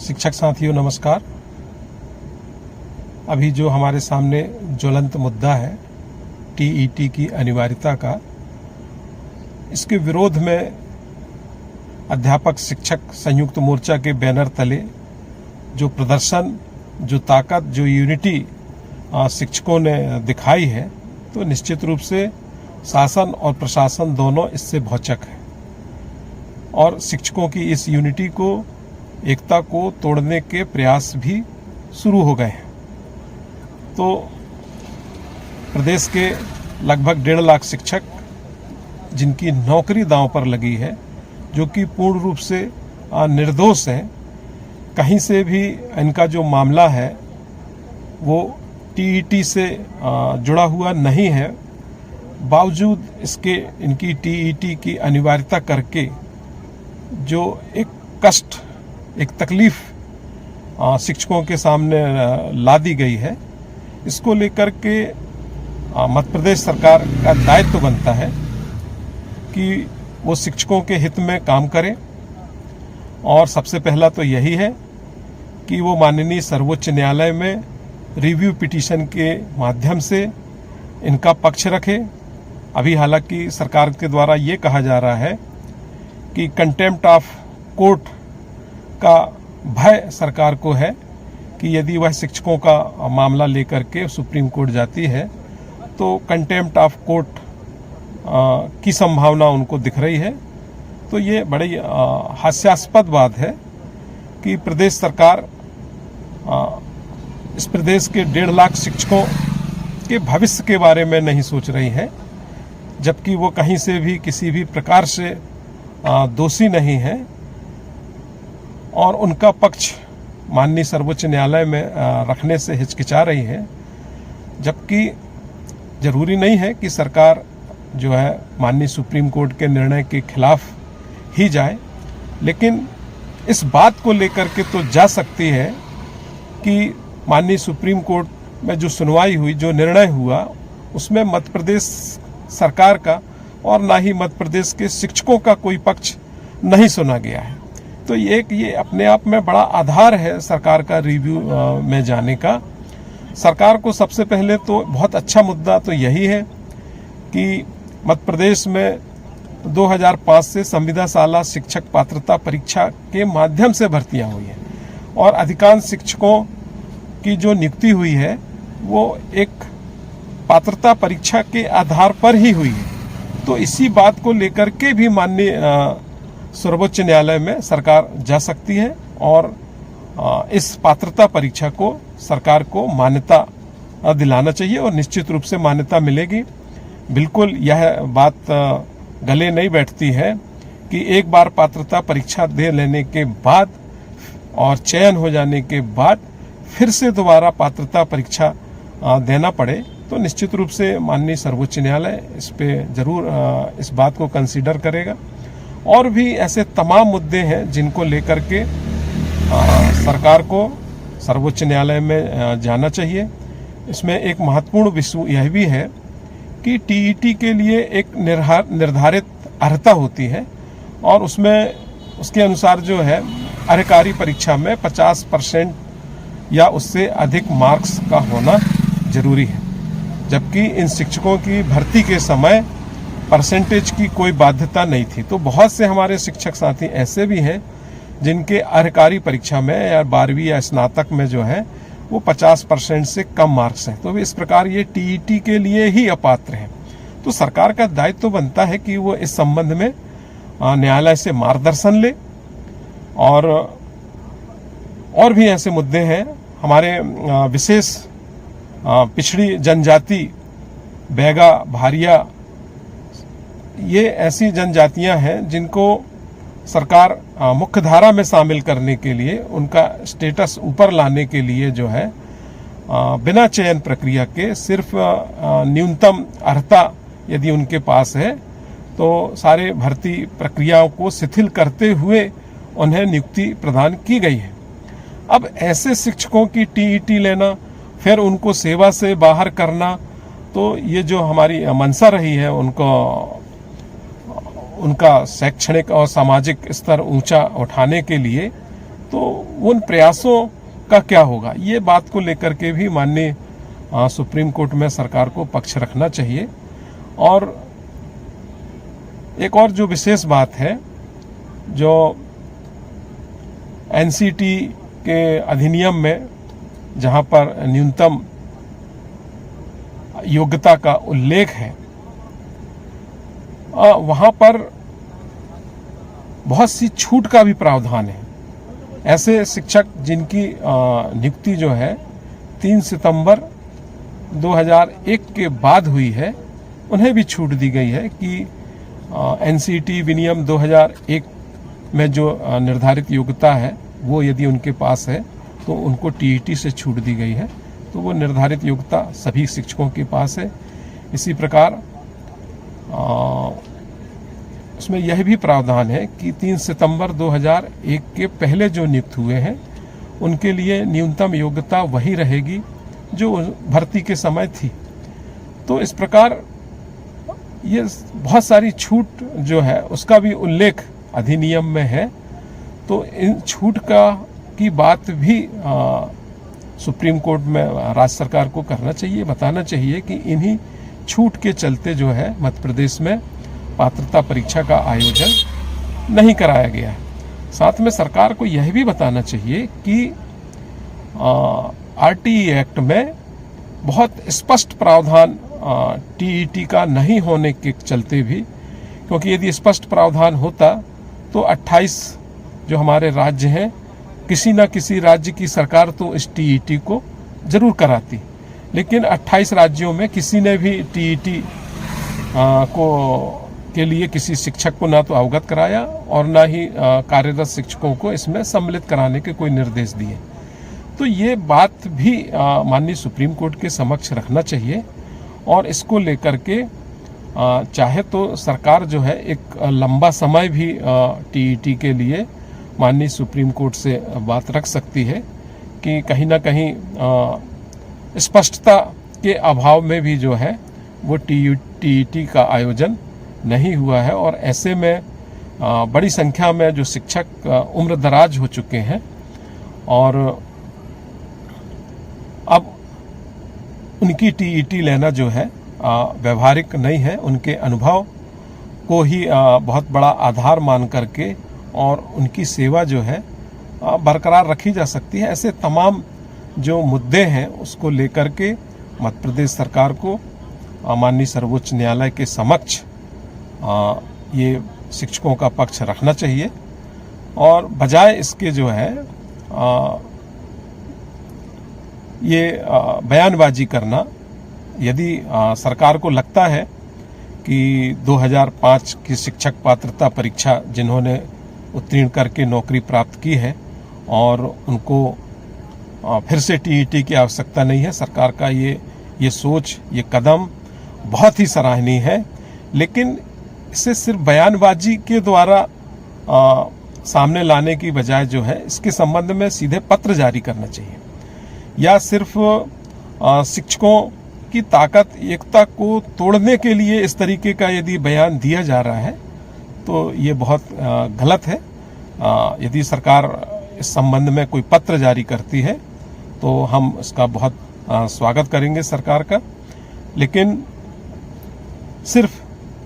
शिक्षक साथियों नमस्कार। अभी जो हमारे सामने ज्वलंत मुद्दा है टीईटी की अनिवार्यता का, इसके विरोध में अध्यापक शिक्षक संयुक्त मोर्चा के बैनर तले जो प्रदर्शन, जो ताकत, जो यूनिटी शिक्षकों ने दिखाई है, तो निश्चित रूप से शासन और प्रशासन दोनों इससे भौचक है और शिक्षकों की इस यूनिटी को, एकता को तोड़ने के प्रयास भी शुरू हो गए हैं। तो प्रदेश के लगभग 1.5 लाख शिक्षक जिनकी नौकरी दांव पर लगी है, जो कि पूर्ण रूप से निर्दोष हैं, कहीं से भी इनका जो मामला है वो टीईटी से जुड़ा हुआ नहीं है, बावजूद इसके इनकी टीईटी की अनिवार्यता करके जो एक कष्ट, एक तकलीफ शिक्षकों के सामने ला दी गई है, इसको लेकर के मध्य प्रदेश सरकार का दायित्व बनता है कि वो शिक्षकों के हित में काम करे। और सबसे पहला तो यही है कि वो माननीय सर्वोच्च न्यायालय में रिव्यू पिटीशन के माध्यम से इनका पक्ष रखे। अभी हालांकि सरकार के द्वारा ये कहा जा रहा है कि कंटेम्प्ट ऑफ कोर्ट का भय सरकार को है कि यदि वह शिक्षकों का मामला लेकर के सुप्रीम कोर्ट जाती है तो कंटेम्प्ट ऑफ कोर्ट की संभावना उनको दिख रही है। तो ये बड़ी हास्यास्पद बात है कि प्रदेश सरकार इस प्रदेश के 1.5 लाख शिक्षकों के भविष्य के बारे में नहीं सोच रही है, जबकि वो कहीं से भी किसी भी प्रकार से दोषी नहीं है और उनका पक्ष माननीय सर्वोच्च न्यायालय में रखने से हिचकिचा रही है। जबकि जरूरी नहीं है कि सरकार जो है माननीय सुप्रीम कोर्ट के निर्णय के खिलाफ ही जाए, लेकिन इस बात को लेकर के तो जा सकती है कि माननीय सुप्रीम कोर्ट में जो सुनवाई हुई, जो निर्णय हुआ, उसमें मध्य प्रदेश सरकार का और ना ही मध्य प्रदेश के शिक्षकों का कोई पक्ष नहीं सुना गया है। तो ये अपने आप में बड़ा आधार है सरकार का रिव्यू में जाने का। सरकार को सबसे पहले तो बहुत अच्छा मुद्दा तो यही है कि मध्य प्रदेश में 2005 से संविदा साला शिक्षक पात्रता परीक्षा के माध्यम से भर्तियां हुई हैं और अधिकांश शिक्षकों की जो नियुक्ति हुई है वो एक पात्रता परीक्षा के आधार पर ही हुई है। तो इसी बात को लेकर के भी माननीय सर्वोच्च न्यायालय में सरकार जा सकती है और इस पात्रता परीक्षा को सरकार को मान्यता दिलाना चाहिए और निश्चित रूप से मान्यता मिलेगी। बिल्कुल यह बात गले नहीं बैठती है कि एक बार पात्रता परीक्षा दे लेने के बाद और चयन हो जाने के बाद फिर से दोबारा पात्रता परीक्षा देना पड़े। तो निश्चित रूप से माननीय सर्वोच्च न्यायालय इस पे जरूर इस बात को कंसीडर करेगा। और भी ऐसे तमाम मुद्दे हैं जिनको लेकर के सरकार को सर्वोच्च न्यायालय में जाना चाहिए। इसमें एक महत्वपूर्ण विषय यह भी है कि टीईटी के लिए एक निर्धारित अर्हता होती है और उसमें उसके अनुसार जो है अधिकारी परीक्षा में 50% या उससे अधिक मार्क्स का होना जरूरी है, जबकि इन शिक्षकों की भर्ती के समय परसेंटेज की कोई बाध्यता नहीं थी। तो बहुत से हमारे शिक्षक साथी ऐसे भी हैं जिनके अधिकारी परीक्षा में या 12वीं या स्नातक में जो है वो 50% से कम मार्क्स हैं। तो इस प्रकार ये टीईटी के लिए ही अपात्र हैं। तो सरकार का दायित्व तो बनता है कि वो इस संबंध में न्यायालय से मार्गदर्शन ले। और भी ऐसे मुद्दे हैं हमारे विशेष पिछड़ी जनजाति, बैगा, भारिया, ये ऐसी जनजातियां हैं जिनको सरकार मुख्य धारा में शामिल करने के लिए, उनका स्टेटस ऊपर लाने के लिए जो है बिना चयन प्रक्रिया के सिर्फ न्यूनतम अर्हता यदि उनके पास है तो सारे भर्ती प्रक्रियाओं को शिथिल करते हुए उन्हें नियुक्ति प्रदान की गई है। अब ऐसे शिक्षकों की टीईटी लेना, फिर उनको सेवा से बाहर करना, तो ये जो हमारी मंशा रही है उनका शैक्षणिक और सामाजिक स्तर ऊंचा उठाने के लिए, तो उन प्रयासों का क्या होगा, ये बात को लेकर के भी माननीय सुप्रीम कोर्ट में सरकार को पक्ष रखना चाहिए। और एक और जो विशेष बात है, जो एनसीटी के अधिनियम में जहां पर न्यूनतम योग्यता का उल्लेख है, वहां पर बहुत सी छूट का भी प्रावधान है। ऐसे शिक्षक जिनकी नियुक्ति जो है 3 सितंबर 2001 के बाद हुई है, उन्हें भी छूट दी गई है कि एनसीटी विनियम 2001 में जो निर्धारित योग्यता है वो यदि उनके पास है तो उनको टीईटी से छूट दी गई है। तो वो निर्धारित योग्यता सभी शिक्षकों के पास है। इसी प्रकार उसमें यह भी प्रावधान है कि 3 सितंबर 2001 के पहले जो नियुक्त हुए हैं उनके लिए न्यूनतम योग्यता वही रहेगी जो भर्ती के समय थी। तो इस प्रकार ये बहुत सारी छूट जो है उसका भी उल्लेख अधिनियम में है। तो इन छूट की बात भी सुप्रीम कोर्ट में राज्य सरकार को करना चाहिए, बताना चाहिए कि इन्हीं छूट के चलते जो है मध्य प्रदेश में पात्रता परीक्षा का आयोजन नहीं कराया गया है। साथ में सरकार को यह भी बताना चाहिए कि आरटीई एक्ट में बहुत स्पष्ट प्रावधान टीईटी का नहीं होने के चलते भी, क्योंकि यदि स्पष्ट प्रावधान होता तो 28 जो हमारे राज्य हैं, किसी न किसी राज्य की सरकार तो इस टीईटी को जरूर कराती, लेकिन 28 राज्यों में किसी ने भी टीईटी के लिए किसी शिक्षक को ना तो अवगत कराया और ना ही कार्यरत शिक्षकों को इसमें सम्मिलित कराने के कोई निर्देश दिए। तो ये बात भी माननीय सुप्रीम कोर्ट के समक्ष रखना चाहिए और इसको लेकर के चाहे तो सरकार जो है एक लंबा समय भी टीईटी के लिए माननीय सुप्रीम कोर्ट से बात रख सकती है कि कहीं ना कहीं स्पष्टता के अभाव में भी जो है वो टीईटी का आयोजन नहीं हुआ है। और ऐसे में बड़ी संख्या में जो शिक्षक उम्र दराज हो चुके हैं और अब उनकी टीईटी लेना जो है व्यवहारिक नहीं है। उनके अनुभव को ही बहुत बड़ा आधार मान करके और उनकी सेवा जो है बरकरार रखी जा सकती है। ऐसे तमाम जो मुद्दे हैं उसको लेकर के मध्य प्रदेश सरकार को माननीय सर्वोच्च न्यायालय के समक्ष ये शिक्षकों का पक्ष रखना चाहिए और बजाय इसके जो है ये बयानबाजी करना, यदि सरकार को लगता है कि 2005 की शिक्षक पात्रता परीक्षा जिन्होंने उत्तीर्ण करके नौकरी प्राप्त की है और उनको फिर से टीईटी की आवश्यकता नहीं है, सरकार का ये सोच, ये कदम बहुत ही सराहनीय है। लेकिन इसे सिर्फ बयानबाजी के द्वारा सामने लाने की बजाय जो है इसके संबंध में सीधे पत्र जारी करना चाहिए, या सिर्फ शिक्षकों की ताकत एकता को तोड़ने के लिए इस तरीके का यदि बयान दिया जा रहा है तो ये बहुत गलत है। यदि सरकार इस संबंध में कोई पत्र जारी करती है तो हम इसका बहुत स्वागत करेंगे सरकार का, लेकिन सिर्फ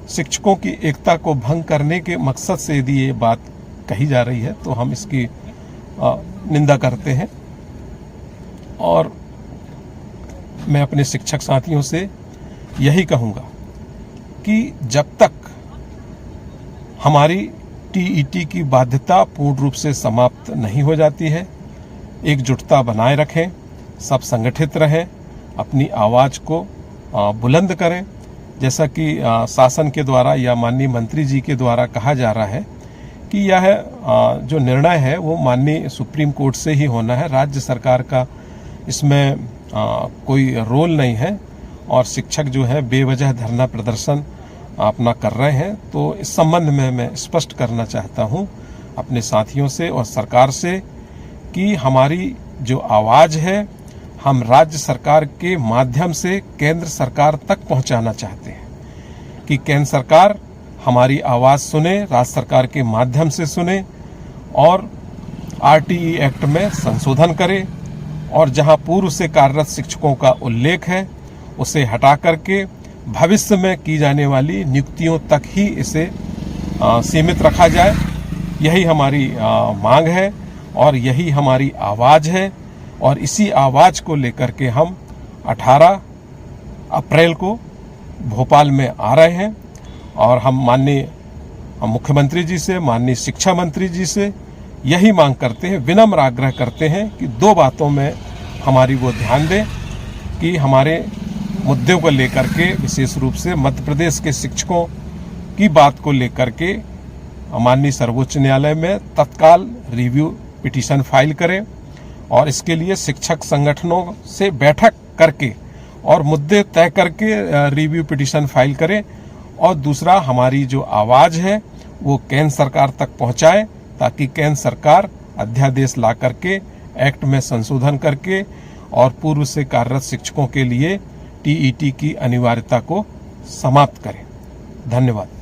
शिक्षकों की एकता को भंग करने के मकसद से यदि ये बात कही जा रही है तो हम इसकी निंदा करते हैं। और मैं अपने शिक्षक साथियों से यही कहूँगा कि जब तक हमारी टीईटी की बाध्यता पूर्ण रूप से समाप्त नहीं हो जाती है, एकजुटता बनाए रखें, सब संगठित रहें, अपनी आवाज़ को बुलंद करें। जैसा कि शासन के द्वारा या माननीय मंत्री जी के द्वारा कहा जा रहा है कि यह जो निर्णय है वो माननीय सुप्रीम कोर्ट से ही होना है, राज्य सरकार का इसमें कोई रोल नहीं है और शिक्षक जो है बेवजह धरना प्रदर्शन अपना कर रहे हैं। तो इस संबंध में मैं स्पष्ट करना चाहता हूं अपने साथियों से और सरकार से कि हमारी जो आवाज़ है हम राज्य सरकार के माध्यम से केंद्र सरकार तक पहुंचाना चाहते हैं कि केंद्र सरकार हमारी आवाज़ सुने, राज्य सरकार के माध्यम से सुने और आरटीई एक्ट में संशोधन करे और जहां पूर्व से कार्यरत शिक्षकों का उल्लेख है उसे हटा करके भविष्य में की जाने वाली नियुक्तियों तक ही इसे सीमित रखा जाए। यही हमारी मांग है और यही हमारी आवाज है और इसी आवाज को लेकर के हम 18 अप्रैल को भोपाल में आ रहे हैं और हम माननीय मुख्यमंत्री जी से, माननीय शिक्षा मंत्री जी से यही मांग करते हैं, विनम्र आग्रह करते हैं कि 2 बातों में हमारी वो ध्यान दें कि हमारे मुद्दों को लेकर के, विशेष रूप से मध्य प्रदेश के शिक्षकों की बात को लेकर के माननीय सर्वोच्च न्यायालय में तत्काल रिव्यू पिटीशन फाइल करें और इसके लिए शिक्षक संगठनों से बैठक करके और मुद्दे तय करके रिव्यू पिटीशन फाइल करें और दूसरा हमारी जो आवाज है वो केंद्र सरकार तक पहुंचाए ताकि केंद्र सरकार अध्यादेश ला करके एक्ट में संशोधन करके और पूर्व से कार्यरत शिक्षकों के लिए टीईटी की अनिवार्यता को समाप्त करें। धन्यवाद।